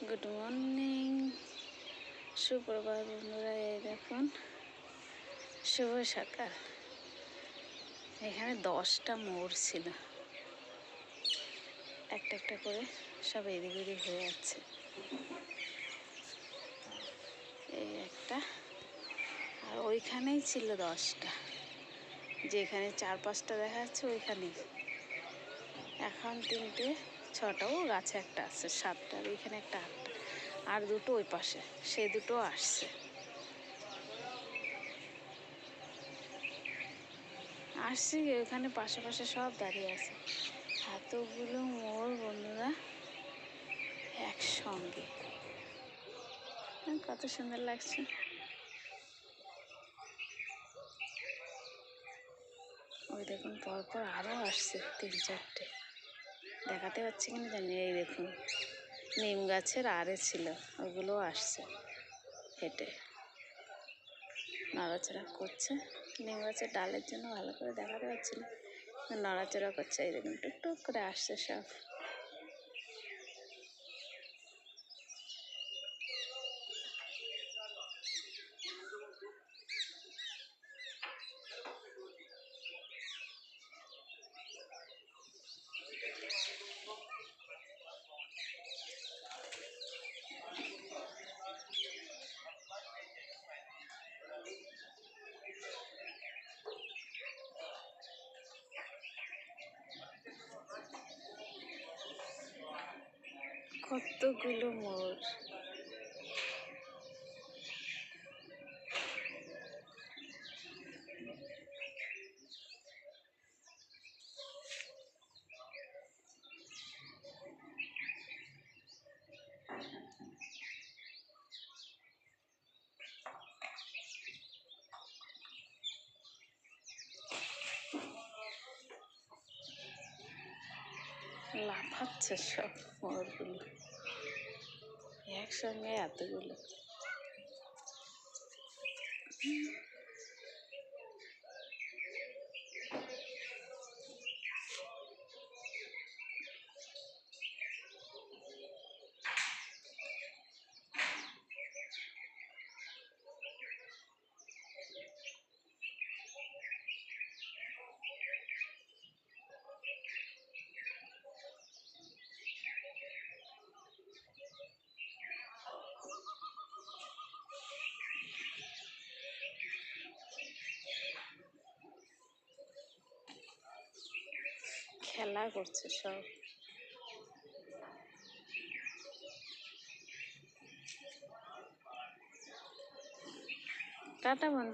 Good morning, সুপ্রভাত বন্ধুরা। এই দেখুন, শুভ সকাল। এখানে 10টা মোড় ছিল, একটা একটা করে সব এদিক ওদিক হয়ে যাচ্ছে। এই একটা, আর ওইখানেই ছিল 10টা, যেখানে 4-5টা দেখা যাচ্ছে ওইখানেই। এখন 3টে 6টাও গাছে একটা আছে, 7টা, আর ওইখানে একটা 8টা, আর দুটো ওই পাশে, সেই দুটো আসছে। আসছি ওইখানে পাশে সব দাঁড়িয়ে আছে। এতগুলো মোড় বন্ধুরা একসঙ্গে, কত সুন্দর লাগছে। ওই দেখুন পরপর আরও আসছে 3-4টে, দেখাতে পাচ্ছি কিনা জানি। এই দেখুন, নিম গাছের আরে ছিল, ওগুলো আসছে হেঁটে, নড়াচড়া করছে। নিম গাছের ডালের জন্য ভালো করে দেখাতে পাচ্ছি না, নড়াচড়া করছে। এই দেখুন টুকটুক করে আসছে সব। কতগুলো মোড়, লাফাচ্ছে সব মোড়গুলো একসঙ্গে, এতগুলো। খেলা করছে সব। টাটা বন্ধুরা।